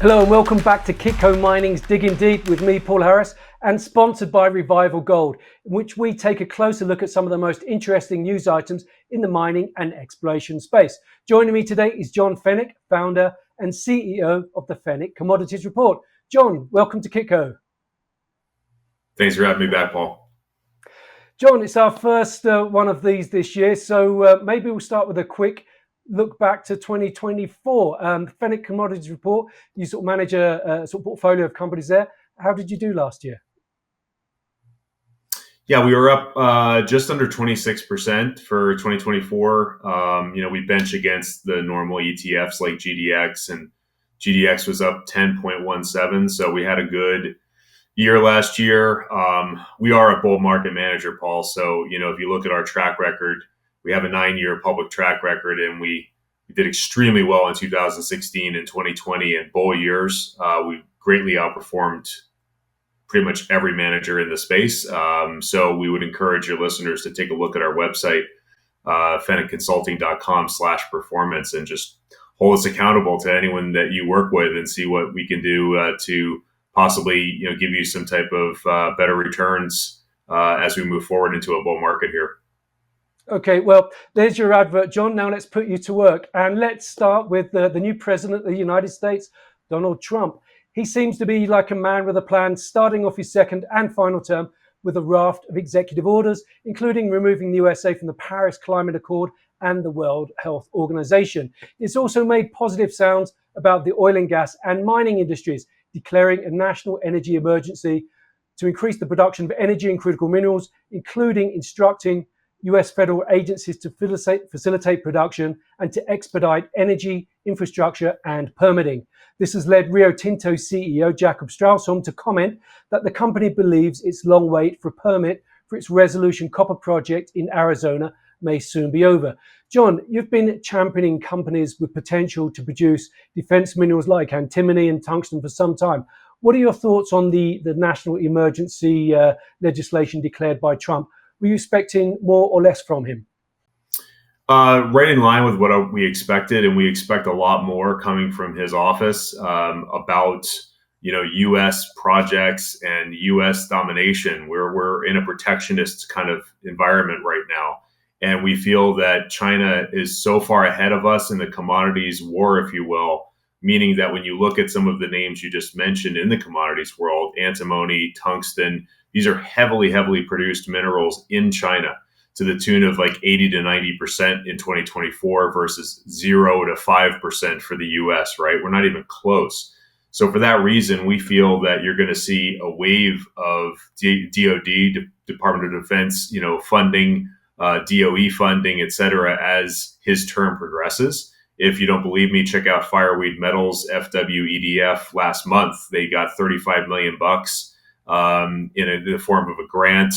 Hello and welcome back to Kitco Mining's Digging Deep with me, Paul Harris, and sponsored by Revival Gold, in which we take a closer look at some of the most interesting news items in the mining and exploration space. Joining me today is John Feneck, founder and CEO of the Feneck Commodities Report. John, welcome to Kitco. Thanks for having me back, Paul. John, it's our first one of these this year, so maybe we'll start with a quick look back to 2024. Feneck Commodities Report, you sort of manage a sort of portfolio of companies there. How did you do last year? Yeah, we were up just under 26% for 2024. We bench against the normal ETFs like GDX, and GDX was up 10.17. So we had a good year last year. We are a bull market manager, Paul. So, if you look at our track record, we have a 9-year public track record, and we did extremely well in 2016 and 2020 in bull years. We greatly outperformed pretty much every manager in the space. So we would encourage your listeners to take a look at our website, fenneckconsulting.com/performance, and just hold us accountable to anyone that you work with and see what we can do to possibly give you some type of better returns as we move forward into a bull market here. Okay, well, there's your advert, John. Now let's put you to work. And let's start with the new president of the United States, Donald Trump. He seems to be like a man with a plan, starting off his second and final term with a raft of executive orders, including removing the USA from the Paris Climate Accord and the World Health Organization. It's also made positive sounds about the oil and gas and mining industries, declaring a national energy emergency to increase the production of energy and critical minerals, including instructing US federal agencies to facilitate production and to expedite energy, infrastructure, and permitting. This has led Rio Tinto CEO Jakob Straussholm to comment that the company believes its long wait for a permit for its Resolution copper project in Arizona may soon be over. John, you've been championing companies with potential to produce defense minerals like antimony and tungsten for some time. What are your thoughts on the national emergency legislation declared by Trump? Were you expecting more or less from him? Right in line with what we expected, and we expect a lot more coming from his office about U.S. projects and U.S. domination, where we're in a protectionist kind of environment right now. And we feel that China is so far ahead of us in the commodities war, if you will, meaning that when you look at some of the names you just mentioned in the commodities world, antimony, tungsten, these are heavily produced minerals in China to the tune of like 80 to 90% in 2024 versus 0 to 5% for the US, right? We're not even close. So for that reason, we feel that you're going to see a wave of DOD, Department of Defense, funding, DOE funding, et cetera, as his term progresses. If you don't believe me, check out Fireweed Metals, FWEDF last month. They got $35 million in the form of a grant.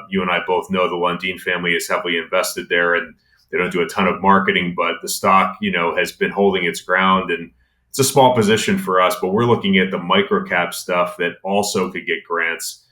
You and I both know the Lundin family is heavily invested there, and they don't do a ton of marketing, but the stock, has been holding its ground, and it's a small position for us, but we're looking at the microcap stuff that also could get grants.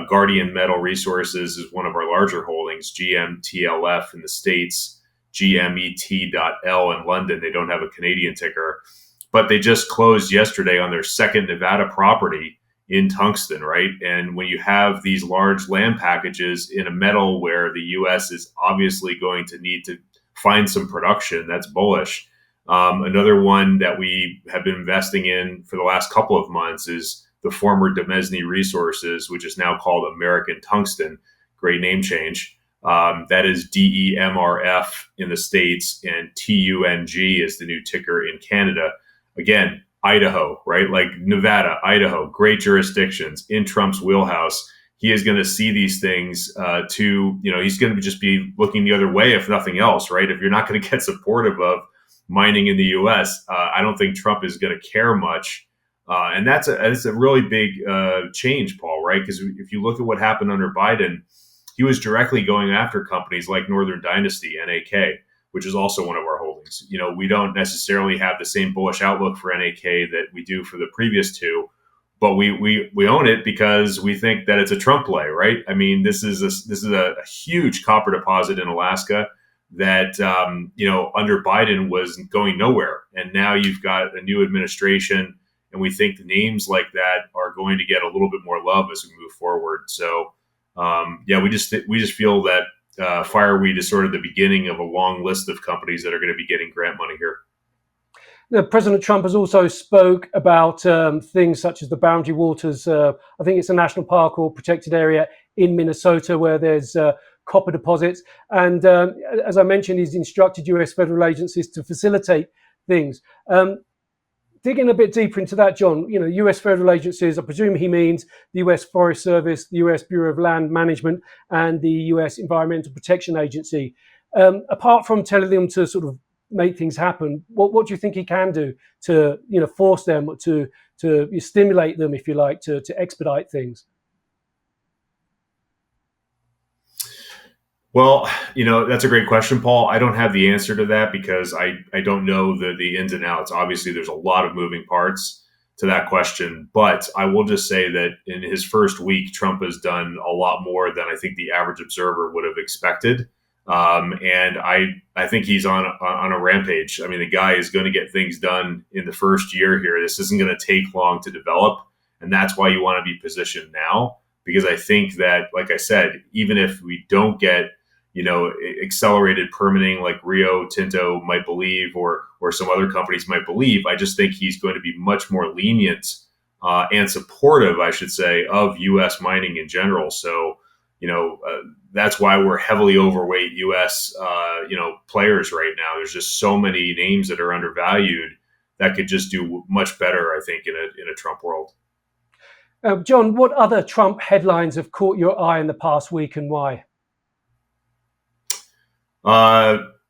Guardian Metal Resources is one of our larger holdings, GMTLF in the States, GMET.L in London. They don't have a Canadian ticker, but they just closed yesterday on their second Nevada property in tungsten, right? And when you have these large land packages in a metal where the U.S. is obviously going to need to find some production, that's bullish. Another one that we have been investing in for the last couple of months is the former Demesne Resources, which is now called American Tungsten. Great name change. That is DEMRF in the States, and TUNG is the new ticker in Canada. Again, Idaho, right? Like Nevada, Idaho, great jurisdictions in Trump's wheelhouse. He is going to see these things he's going to just be looking the other way, if nothing else, right? If you're not going to get supportive of mining in the U.S., I don't think Trump is going to care much. And that's a really big change, Paul, right? Because if you look at what happened under Biden, he was directly going after companies like Northern Dynasty, NAK, which is also one of our holdings. We don't necessarily have the same bullish outlook for NAK that we do for the previous two, but we own it because we think that it's a Trump play, right? I mean, this is a huge copper deposit in Alaska that under Biden was going nowhere, and now you've got a new administration And we think names like that are going to get a little bit more love as we move forward. So, we just feel that Fireweed is sort of the beginning of a long list of companies that are going to be getting grant money here. Now, President Trump has also spoke about things such as the Boundary Waters. I think it's a national park or protected area in Minnesota where there's copper deposits. And as I mentioned, he's instructed US federal agencies to facilitate things. Digging a bit deeper into that, John, US federal agencies, I presume he means the US Forest Service, the US Bureau of Land Management, and the US Environmental Protection Agency. Apart from telling them to sort of make things happen, what do you think he can do to force them to stimulate them, if you like, to expedite things? Well, that's a great question, Paul. I don't have the answer to that because I don't know the ins and outs. Obviously, there's a lot of moving parts to that question. But I will just say that in his first week, Trump has done a lot more than I think the average observer would have expected. And I think he's on a rampage. I mean, the guy is going to get things done in the first year here. This isn't going to take long to develop. And that's why you want to be positioned now. Because I think that, like I said, even if we don't get accelerated permitting like Rio Tinto might believe, or some other companies might believe, I just think he's going to be much more lenient and supportive, I should say, of U.S. mining in general. So, that's why we're heavily overweight U.S. Players right now. There's just so many names that are undervalued that could just do much better, I think, in a Trump world. John, what other Trump headlines have caught your eye in the past week and why?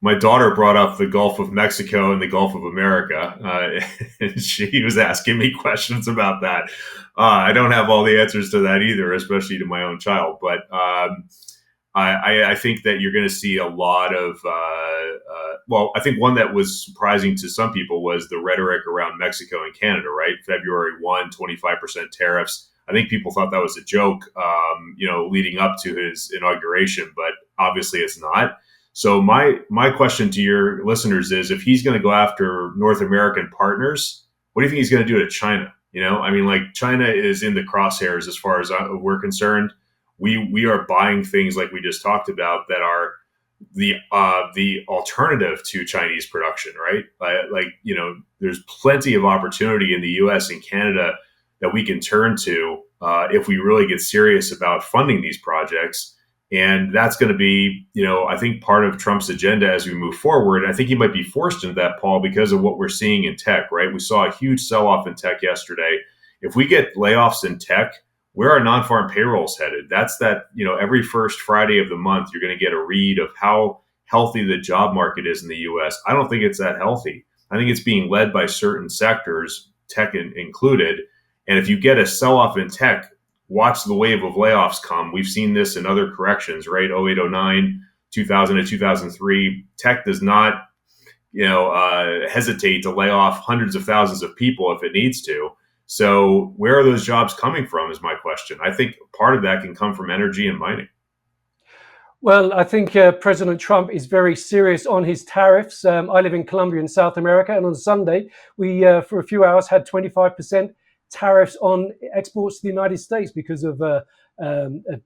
My daughter brought up the Gulf of Mexico and the Gulf of America. And she was asking me questions about that. I don't have all the answers to that either, especially to my own child. But I think that you're going to see a lot of, I think one that was surprising to some people was the rhetoric around Mexico and Canada, right? February 1, 25% tariffs. I think people thought that was a joke, leading up to his inauguration, but obviously it's not. So my question to your listeners is, if he's going to go after North American partners, what do you think he's going to do to China? China is in the crosshairs as far as we're concerned. We are buying things like we just talked about that are the alternative to Chinese production, right? There's plenty of opportunity in the U.S. and Canada that we can turn to if we really get serious about funding these projects. And that's going to be, I think, part of Trump's agenda as we move forward. I think he might be forced into that, Paul, because of what we're seeing in tech, right? We saw a huge sell-off in tech yesterday. If we get layoffs in tech, where are non-farm payrolls headed? That's every first Friday of the month, you're going to get a read of how healthy the job market is in the U.S. I don't think it's that healthy. I think it's being led by certain sectors, tech included. And if you get a sell-off in tech, watch the wave of layoffs come. We've seen this in other corrections, right? 08, 09, 2000 to 2003. Tech does not, hesitate to lay off hundreds of thousands of people if it needs to. So where are those jobs coming from is my question. I think part of that can come from energy and mining. Well, I think President Trump is very serious on his tariffs. I live in Colombia in South America, and on Sunday, we, for a few hours, had 25% tariffs on exports to the United States because of a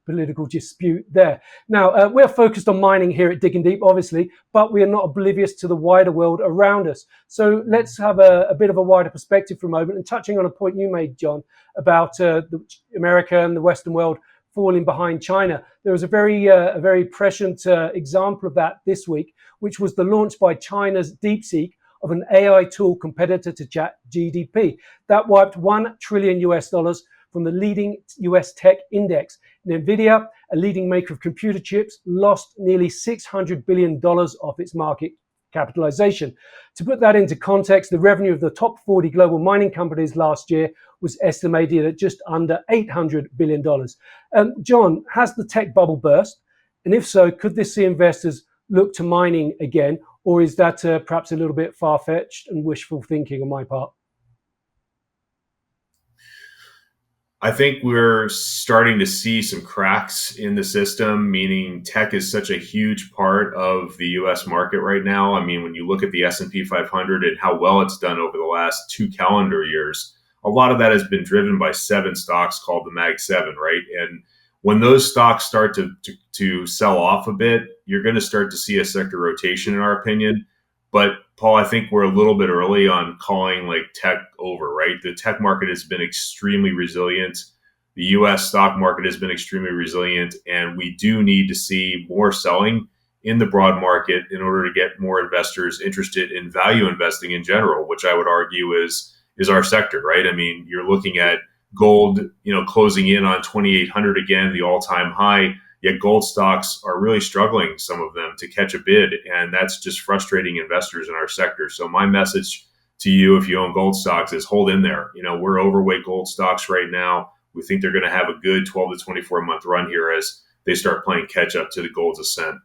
political dispute there. Now, we're focused on mining here at Digging Deep, obviously, but we are not oblivious to the wider world around us. So let's have a bit of a wider perspective for a moment, and touching on a point you made, John, about America and the Western world falling behind China. There was a very prescient example of that this week, which was the launch by China's DeepSeek of an AI tool competitor to ChatGPT that wiped $1 trillion from the leading US tech index. And Nvidia, a leading maker of computer chips, lost nearly $600 billion off its market capitalization. To put that into context, the revenue of the top 40 global mining companies last year was estimated at just under $800 billion. John, has the tech bubble burst? And if so, could this see investors look to mining again? Or is that perhaps a little bit far-fetched and wishful thinking on my part? I think we're starting to see some cracks in the system, meaning tech is such a huge part of the U.S. market right now. I mean, when you look at the S&P 500 and how well it's done over the last 2 calendar years, a lot of that has been driven by 7 stocks called the Mag 7, right? And when those stocks start to sell off a bit, you're going to start to see a sector rotation, in our opinion. But Paul, I think we're a little bit early on calling like tech over, right? The tech market has been extremely resilient. The U.S. stock market has been extremely resilient, and we do need to see more selling in the broad market in order to get more investors interested in value investing in general, which I would argue is our sector, right? I mean, you're looking at gold, closing in on 2,800 again, the all-time high. Yet gold stocks are really struggling, some of them, to catch a bid, and that's just frustrating investors in our sector. So my message to you, if you own gold stocks, is hold in there. We're overweight gold stocks right now. We think they're going to have a good 12 to 24 month run here as they start playing catch up to the gold's ascent.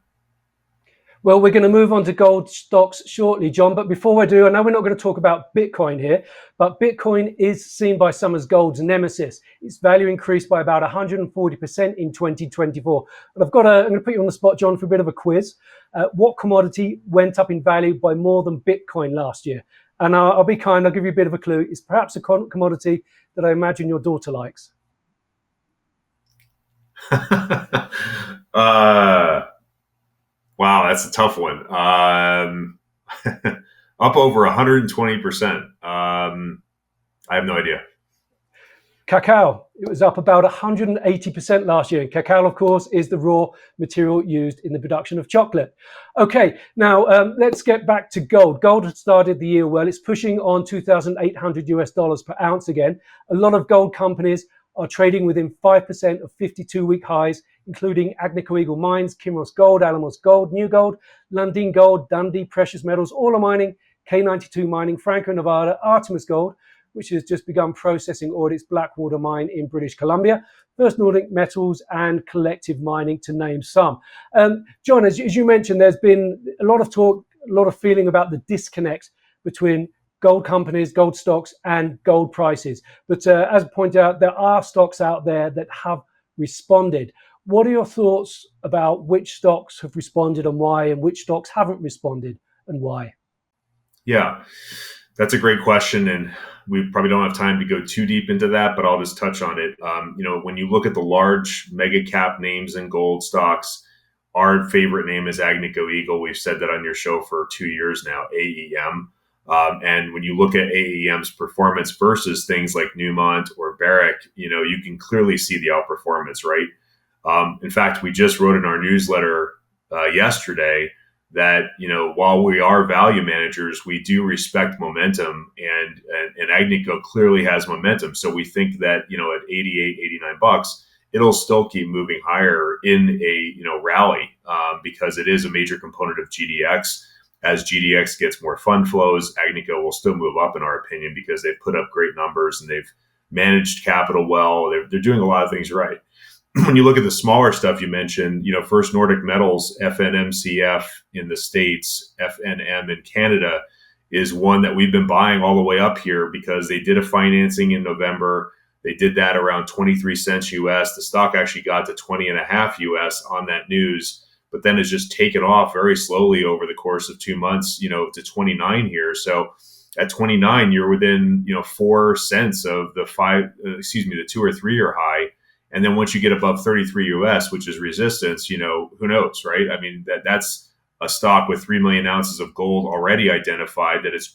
Well, we're going to move on to gold stocks shortly, John. But before I do, I know we're not going to talk about Bitcoin here, but Bitcoin is seen by some as gold's nemesis. Its value increased by about 140% in 2024. And I'm going to put you on the spot, John, for a bit of a quiz. What commodity went up in value by more than Bitcoin last year? And I'll be kind, I'll give you a bit of a clue. It's perhaps a commodity that I imagine your daughter likes. Wow, that's a tough one. Up over 120%. I have no idea. Cacao. It was up about 180% last year. And cacao, of course, is the raw material used in the production of chocolate. Okay, now let's get back to gold. Gold had started the year well. It's pushing on $2,800 per ounce again. A lot of gold companies are trading within 5% of 52-week highs, including Agnico Eagle Mines, Kinross Gold, Alamos Gold, New Gold, Lundin Gold, Dundee Precious Metals, Orla Mining, K92 Mining, Franco-Nevada, Artemis Gold, which has just begun processing ore at its Blackwater mine in British Columbia, First Nordic Metals, and Collective Mining, to name some. John, as you mentioned, there's been a lot of talk, a lot of feeling about the disconnect between gold companies, gold stocks, and gold prices. But as pointed out, there are stocks out there that have responded. What are your thoughts about which stocks have responded and why, and which stocks haven't responded and why? Yeah, that's a great question. And we probably don't have time to go too deep into that, but I'll just touch on it. When you look at the large mega cap names in gold stocks, our favorite name is Agnico Eagle. We've said that on your show for 2 years now, AEM. And when you look at AEM's performance versus things like Newmont or Barrick, you can clearly see the outperformance, right? In fact, we just wrote in our newsletter yesterday that, while we are value managers, we do respect momentum, and Agnico clearly has momentum. So we think that, at 88, $89, it'll still keep moving higher in a rally because it is a major component of GDX. As GDX gets more fund flows, Agnico will still move up, in our opinion, because they've put up great numbers and they've managed capital well. They're doing a lot of things right. When you look at the smaller stuff you mentioned, First Nordic Metals, FNMCF in the States, FNM in Canada, is one that we've been buying all the way up here because they did a financing in November. They did that around 23 cents US. The stock actually got to 20.5 US on that news, but then it's just taken off very slowly over the course of 2 months, to 29 here. So at 29, you're within, 4 cents of the 2 or 3 year high. And then once you get above 33 US, which is resistance, who knows, right? I mean, that's a stock with 3 million ounces of gold already identified that is,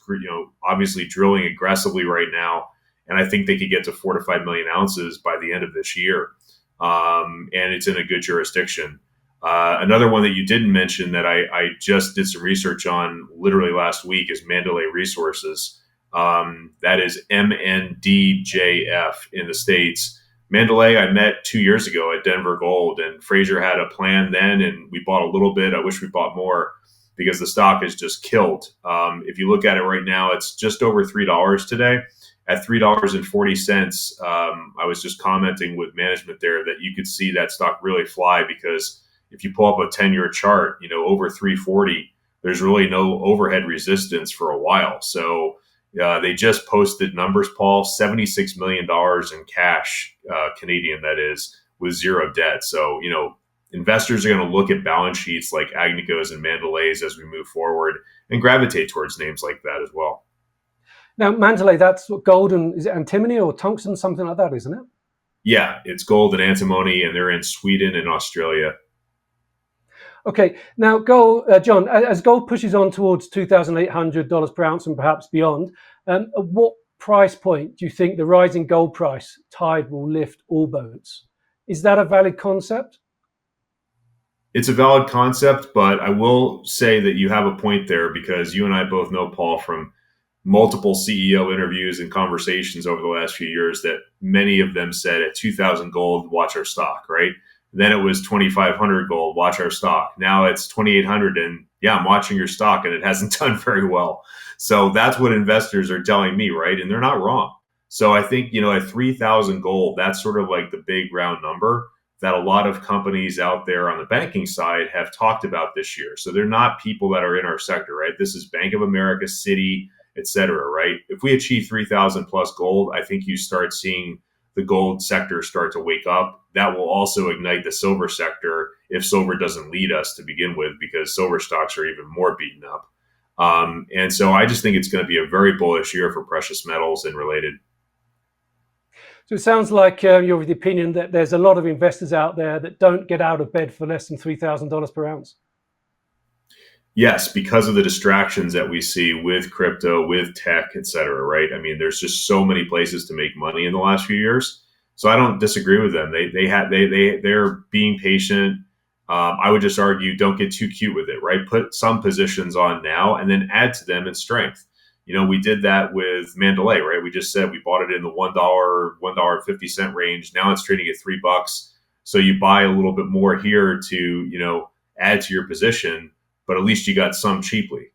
obviously drilling aggressively right now. And I think they could get to 4 to 5 million ounces by the end of this year. And it's in a good jurisdiction. Another one that you didn't mention that I just did some research on literally last week is Mandalay Resources. That is MNDJF in the States. Mandalay, I met 2 years ago at Denver Gold, and Fraser had a plan then, and we bought a little bit. I wish we bought more because the stock is just killed. If you look at it right now, it's just over $3 today. At $3.40, I was just commenting with management there that you could see that stock really fly because if you pull up a 10-year chart, over 340, there's really no overhead resistance for a while. So they just posted numbers, Paul, $76 million in cash, Canadian, that is, with zero debt. So, investors are going to look at balance sheets like Agnico's and Mandalay's as we move forward and gravitate towards names like that as well. Now, Mandalay, that's what gold and is it antimony or tungsten, something like that, isn't it? Yeah, it's gold and antimony, and they're in Sweden and Australia. Okay, now gold, John, as gold pushes on towards $2,800 per ounce and perhaps beyond, at what price point do you think the rising gold price tide will lift all boats? Is that a valid concept? It's a valid concept, but I will say that you have a point there because you and I both know, Paul, from multiple CEO interviews and conversations over the last few years that many of them said at 2000 gold, watch our stock, right? Then it was 2500 gold, watch our stock. Now it's 2800 and yeah, I'm watching your stock and it hasn't done very well. So that's what investors are telling me, right? And they're not wrong. So I think, at 3000 gold, that's sort of like the big round number that a lot of companies out there on the banking side have talked about this year. So they're not people that are in our sector, right? This is Bank of America, Citi, et cetera, right? If we achieve 3000 plus gold, I think you start seeing the gold sector start to wake up. That will also ignite the silver sector if silver doesn't lead us to begin with, because silver stocks are even more beaten up. And so I just think it's going to be a very bullish year for precious metals and related. So it sounds like you're of the opinion that there's a lot of investors out there that don't get out of bed for less than $3,000 per ounce. Yes, because of the distractions that we see with crypto, with tech, et cetera, right? I mean, there's just so many places to make money in the last few years. So I don't disagree with them. They're being patient. I would just argue, don't get too cute with it, right? Put some positions on now and then add to them in strength. We did that with Mandalay, right? We just said we bought it in the $1.50 range. Now it's trading at $3. So you buy a little bit more here to, add to your position, but at least you got some cheaply.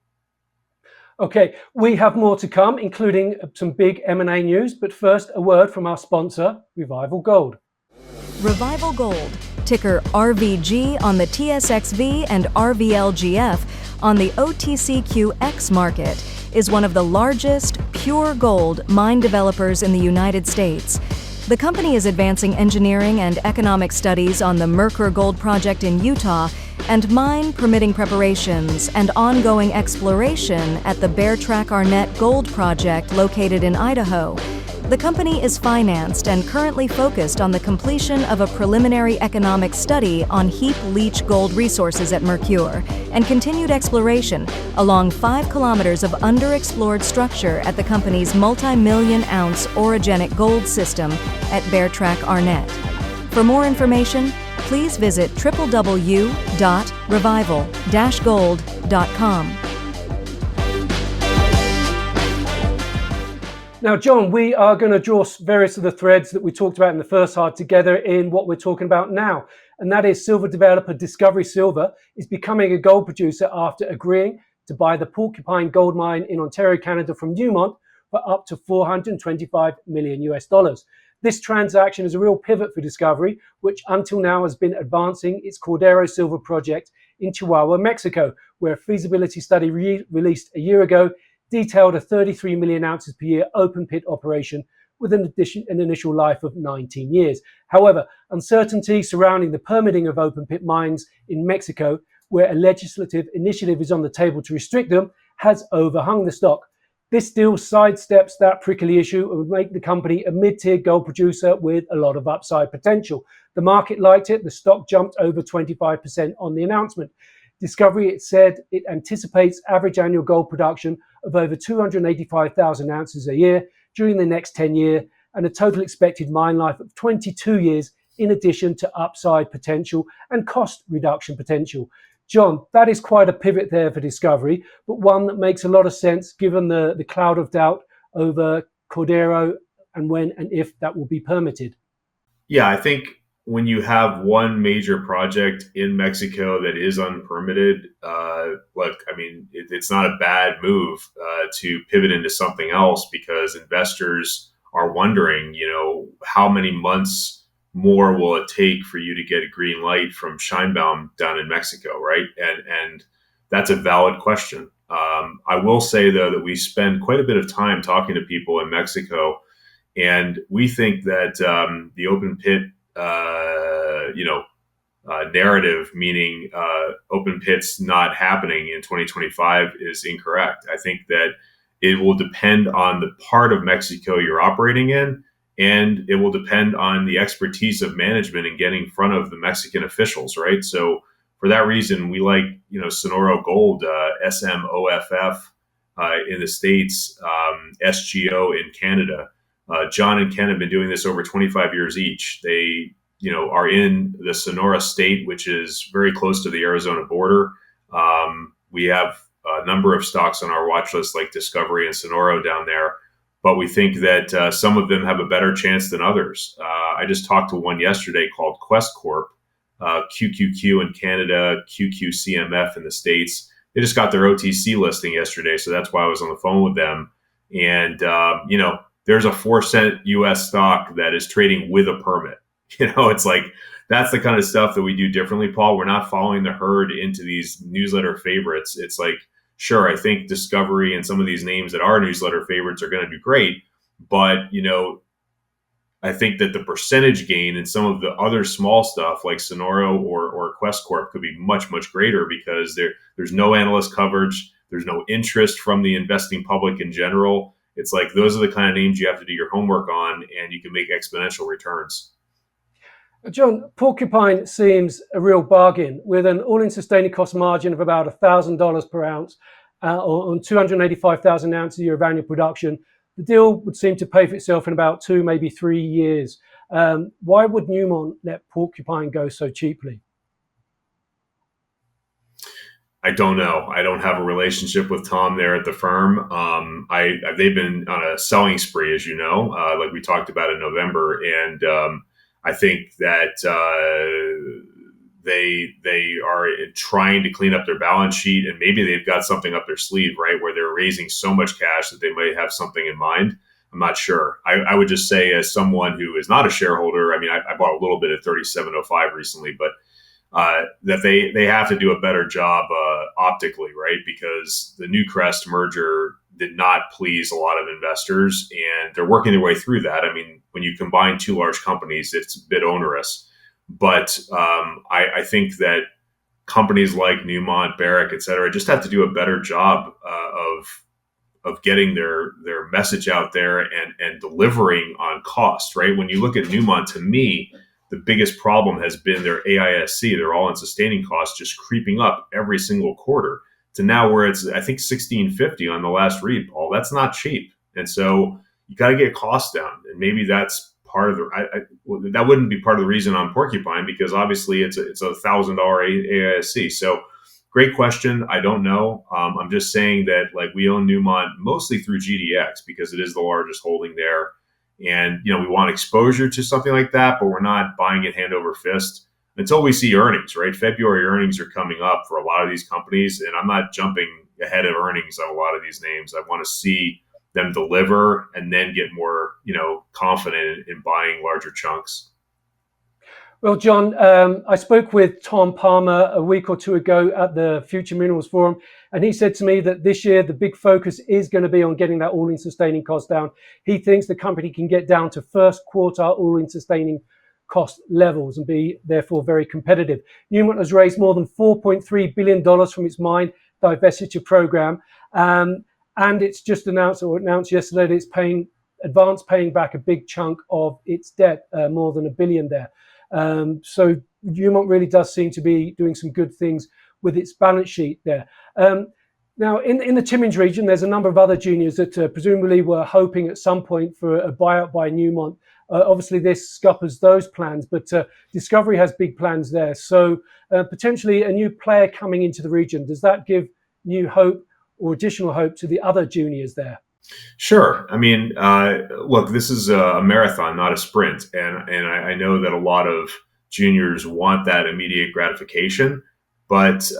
Okay, we have more to come, including some big M&A news. But first, a word from our sponsor, Revival Gold. Revival Gold, ticker RVG on the TSXV and RVLGF on the OTCQX market, is one of the largest pure gold mine developers in the United States. The company is advancing engineering and economic studies on the Merkur Gold Project in Utah and mine permitting preparations and ongoing exploration at the Bear Track Arnett Gold Project located in Idaho. The company is financed and currently focused on the completion of a preliminary economic study on heap leach gold resources at Merkur and continued exploration along 5 kilometers of underexplored structure at the company's multi-million ounce orogenic gold system at Bear Track Arnett. For more information, please visit www.revival-gold.com. Now, John, we are going to draw various of the threads that we talked about in the first half together in what we're talking about now. And that is silver developer Discovery Silver is becoming a gold producer after agreeing to buy the Porcupine gold mine in Ontario, Canada from Newmont for up to $425 million US. This transaction is a real pivot for Discovery, which until now has been advancing its Cordero Silver project in Chihuahua, Mexico, where a feasibility study released a year ago detailed a 33 million ounces per year open pit operation with an initial life of 19 years. However, uncertainty surrounding the permitting of open pit mines in Mexico, where a legislative initiative is on the table to restrict them, has overhung the stock. This deal sidesteps that prickly issue and would make the company a mid-tier gold producer with a lot of upside potential. The market liked it. The stock jumped over 25% on the announcement. Discovery, it said, it anticipates average annual gold production of over 285,000 ounces a year during the next 10 years and a total expected mine life of 22 years, in addition to upside potential and cost reduction potential. John, that is quite a pivot there for Discovery, but one that makes a lot of sense given the cloud of doubt over Cordero and when and if that will be permitted. Yeah, I think when you have one major project in Mexico that is unpermitted, it's not a bad move to pivot into something else, because investors are wondering, how many months more will it take for you to get a green light from Scheinbaum down in Mexico, right? And that's a valid question. I will say, though, that we spend quite a bit of time talking to people in Mexico, and we think that the open pit narrative, meaning open pits not happening in 2025, is incorrect. I think that It will depend on the part of Mexico you're operating in, and it will depend on the expertise of management in getting in front of the Mexican officials, right? So for that reason, we like, Sonoro Gold, SMOFF in the States, SGO in Canada. John and Ken have been doing this over 25 years each. They, are in the Sonora state, which is very close to the Arizona border. We have a number of stocks on our watch list like Discovery and Sonoro down there, but we think that some of them have a better chance than others. I just talked to one yesterday called Quest Corp, QQQ in Canada, QQCMF in the States. They just got their OTC listing yesterday, so that's why I was on the phone with them. And, there's a 4-cent US stock that is trading with a permit. It's like, that's the kind of stuff that we do differently, Paul. We're not following the herd into these newsletter favorites. It's like, sure, I think Discovery and some of these names that are newsletter favorites are going to do great. But, I think that the percentage gain in some of the other small stuff like Sonoro or Quest Corp could be much, much greater because there's no analyst coverage. There's no interest from the investing public in general. It's like those are the kind of names you have to do your homework on, and you can make exponential returns. John, Porcupine seems a real bargain with an all-in sustaining cost margin of about $1,000 per ounce on 285,000 ounces a year of annual production. The deal would seem to pay for itself in about 2, maybe 3 years. Why would Newmont let Porcupine go so cheaply? I don't know. I don't have a relationship with Tom there at the firm. They've been on a selling spree, as you know, like we talked about in November, and I think that they are trying to clean up their balance sheet, and maybe they've got something up their sleeve, right, where they're raising so much cash that they might have something in mind. I'm not sure. I would just say, as someone who is not a shareholder, I mean, I bought a little bit at 37.05 recently, but that they have to do a better job optically, right? Because the Newcrest merger did not please a lot of investors, and they're working their way through that. I mean, when you combine two large companies, it's a bit onerous. But I think that companies like Newmont, Barrick, et cetera, just have to do a better job of getting their message out there and delivering on cost, right? When you look at Newmont, to me, the biggest problem has been their AISC, their all-in sustaining costs, just creeping up every single quarter to now where it's, I think, $1,650 on the last read, Paul. That's not cheap. And so you got to get costs down. And maybe that's part of that wouldn't be part of the reason on Porcupine, because obviously it's a $1,000 AISC. So great question. I don't know. I'm just saying that, like, we own Newmont mostly through GDX because it is the largest holding there. And, we want exposure to something like that, but we're not buying it hand over fist until we see earnings, right? February earnings are coming up for a lot of these companies, and I'm not jumping ahead of earnings on a lot of these names. I want to see them deliver and then get more, confident in buying larger chunks. Well, John, I spoke with Tom Palmer a week or two ago at the Future Minerals Forum, and he said to me that this year the big focus is going to be on getting that all-in sustaining cost down. He thinks the company can get down to first quartile all-in sustaining cost levels and be therefore very competitive. Newmont has raised more than $4.3 billion from its mine divestiture program, and it's just announced yesterday that it's paying back a big chunk of its debt, more than $1 billion there. So Newmont really does seem to be doing some good things with its balance sheet there. Now, in the Timmins region, there's a number of other juniors that presumably were hoping at some point for a buyout by Newmont. Obviously, this scuppers those plans, but Discovery has big plans there. So potentially a new player coming into the region. Does that give new hope or additional hope to the other juniors there? Sure. I mean, look, this is a marathon, not a sprint. And I know that a lot of juniors want that immediate gratification. But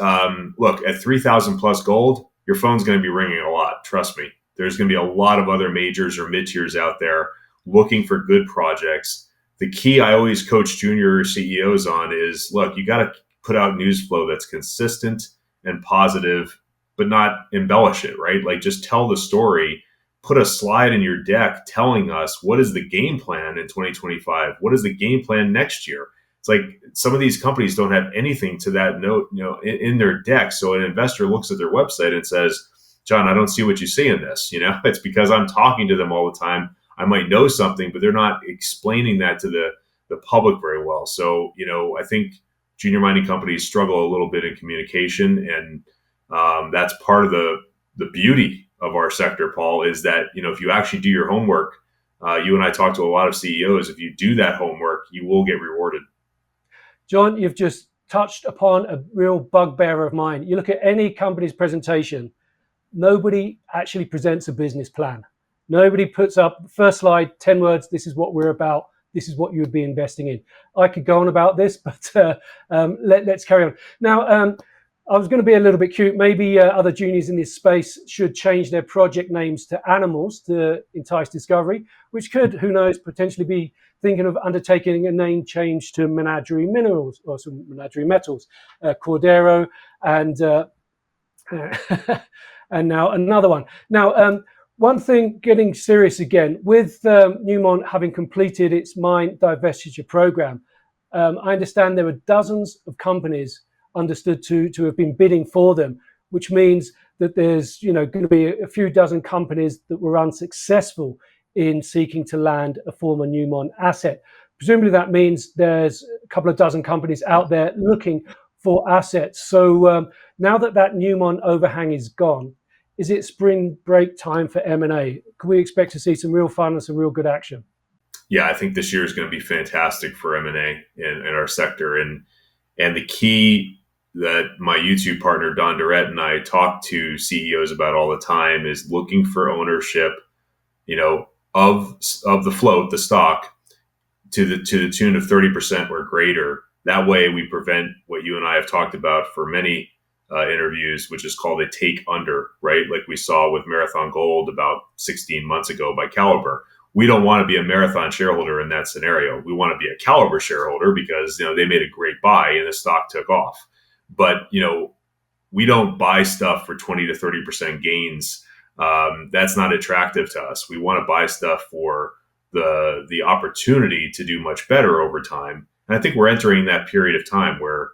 look, at 3,000 plus gold, your phone's going to be ringing a lot. Trust me. There's going to be a lot of other majors or mid-tiers out there looking for good projects. The key I always coach junior CEOs on is, look, you got to put out news flow that's consistent and positive, but not embellish it, right? Like, just tell the story. Put a slide in your deck telling us what is the game plan in 2025? What is the game plan next year? It's like some of these companies don't have anything to that note, in their deck. So an investor looks at their website and says, John, I don't see what you see in this. It's because I'm talking to them all the time. I might know something, but they're not explaining that to the public very well. So, I think junior mining companies struggle a little bit in communication, and that's part of the beauty of our sector, Paul, is that, if you actually do your homework, you and I talk to a lot of CEOs. If you do that homework, you will get rewarded. John, you've just touched upon a real bugbear of mine. You look at any company's presentation, nobody actually presents a business plan. Nobody puts up first slide, 10 words, this is what we're about, this is what you would be investing in. I could go on about this, but let's carry on. Now, I was going to be a little bit cute. Maybe other juniors in this space should change their project names to animals to entice discovery, which could, who knows, potentially be thinking of undertaking a name change to Menagerie Minerals or some Menagerie Metals, Cordero, and and now another one. Now, one thing, getting serious again, with Newmont having completed its mine divestiture program, I understand there were dozens of companies understood to have been bidding for them, which means that there's going to be a few dozen companies that were unsuccessful in seeking to land a former Newmont asset. Presumably that means there's a couple of dozen companies out there looking for assets. So now that Newmont overhang is gone, is it spring break time for M&A? Can we expect to see some real fun and some real good action? Yeah, I think this year is going to be fantastic for M&A in our sector. And the key that my YouTube partner, Don Durrett, and I talk to CEOs about all the time is looking for ownership, of the float, the stock, to the tune of 30% or greater. That way we prevent what you and I have talked about for many interviews, which is called a take under, right? Like we saw with Marathon Gold about 16 months ago by Caliber. We don't want to be a Marathon shareholder in that scenario. We want to be a Caliber shareholder because, they made a great buy and the stock took off. But, we don't buy stuff for 20 to 30% gains. That's not attractive to us. We want to buy stuff for the opportunity to do much better over time. And I think we're entering that period of time where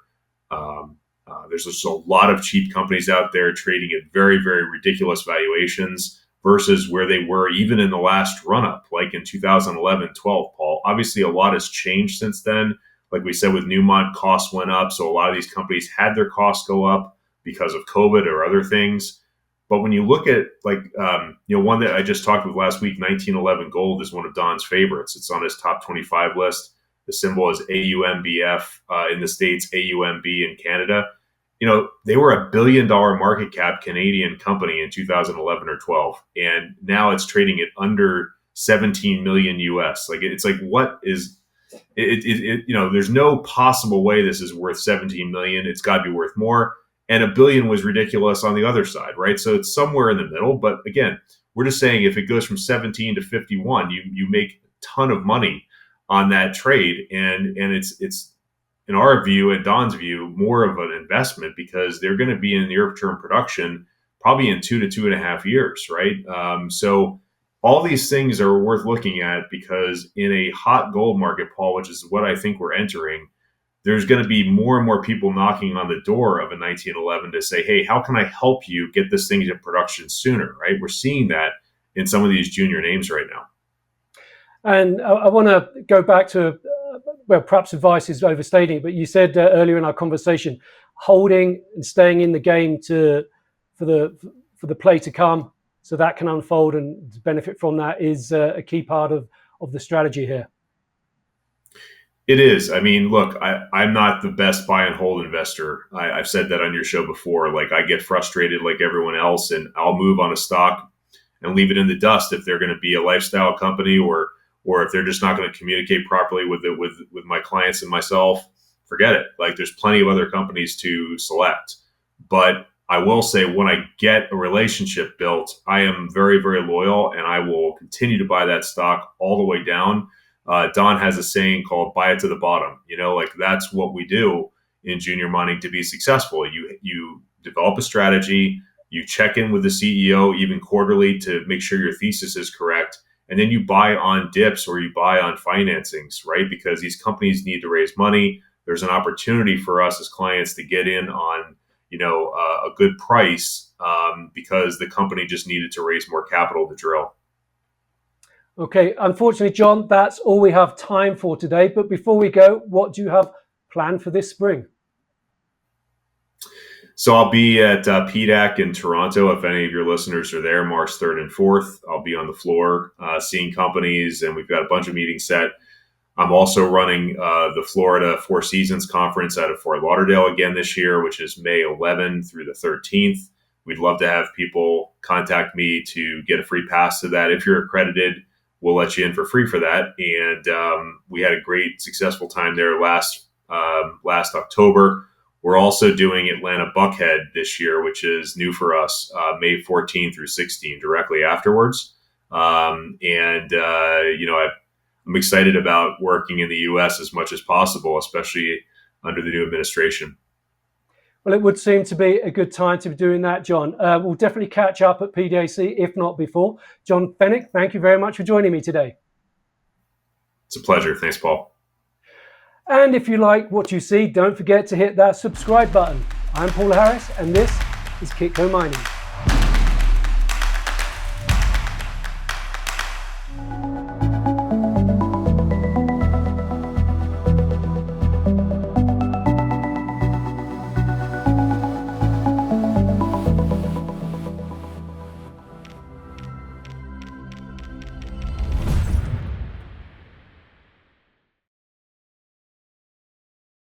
there's just a lot of cheap companies out there trading at very, very ridiculous valuations versus where they were even in the last run-up, like in 2011, 12, Paul. Obviously, a lot has changed since then. Like we said, with Newmont, costs went up. So a lot of these companies had their costs go up because of COVID or other things. But when you look at one that I just talked with last week, 1911 Gold is one of Don's favorites. It's on his top 25 list. The symbol is AUMBF in the States, AUMB in Canada. They were $1 billion market cap Canadian company in 2011 or 12. And now it's trading at under 17 million US. What is there's no possible way this is worth 17 million. It's got to be worth more. And $1 billion was ridiculous on the other side, right? So it's somewhere in the middle. But again, we're just saying if it goes from 17 to 51, you make a ton of money on that trade. And it's in our view and Don's view, more of an investment because they're going to be in near-term production probably in 2 to 2.5 years, right? So all these things are worth looking at because in a hot gold market, Paul, which is what I think we're entering, there's going to be more and more people knocking on the door of a 1911 to say, hey, how can I help you get this thing into production sooner, right? We're seeing that in some of these junior names right now. And I want to go back to, perhaps advice is overstating it, but you said earlier in our conversation, holding and staying in the game for the play to come, so that can unfold and benefit from that is a key part of the strategy here. It is. I mean, look, I'm not the best buy and hold investor. I've said that on your show before. Like, I get frustrated like everyone else, and I'll move on a stock and leave it in the dust if they're going to be a lifestyle company or if they're just not going to communicate properly with my clients and myself. Forget it. Like, there's plenty of other companies to select. But I will say, when I get a relationship built, I am very, very loyal, and I will continue to buy that stock all the way down. Don has a saying called "buy it to the bottom." That's what we do in junior mining to be successful. You develop a strategy, you check in with the CEO even quarterly to make sure your thesis is correct, and then you buy on dips or you buy on financings, right? Because these companies need to raise money. There's an opportunity for us as clients to get in on a good price because the company just needed to raise more capital to drill. Okay, unfortunately, John, that's all we have time for today. But before we go, what do you have planned for this spring? So I'll be at PDAC in Toronto. If any of your listeners are there, March 3rd and 4th, I'll be on the floor seeing companies, and we've got a bunch of meetings set. I'm also running the Florida Four Seasons Conference out of Fort Lauderdale again this year, which is May 11th through the 13th. We'd love to have people contact me to get a free pass to that. If you're accredited, we'll let you in for free for that. And we had a great, successful time there last October. We're also doing Atlanta Buckhead this year, which is new for us, May 14 through 16, directly afterwards. I'm excited about working in the U.S. as much as possible, especially under the new administration. Well, it would seem to be a good time to be doing that, John. We'll definitely catch up at PDAC, if not before. John Feneck, thank you very much for joining me today. It's a pleasure. Thanks, Paul. And if you like what you see, don't forget to hit that subscribe button. I'm Paul Harris, and this is Kitco Mining.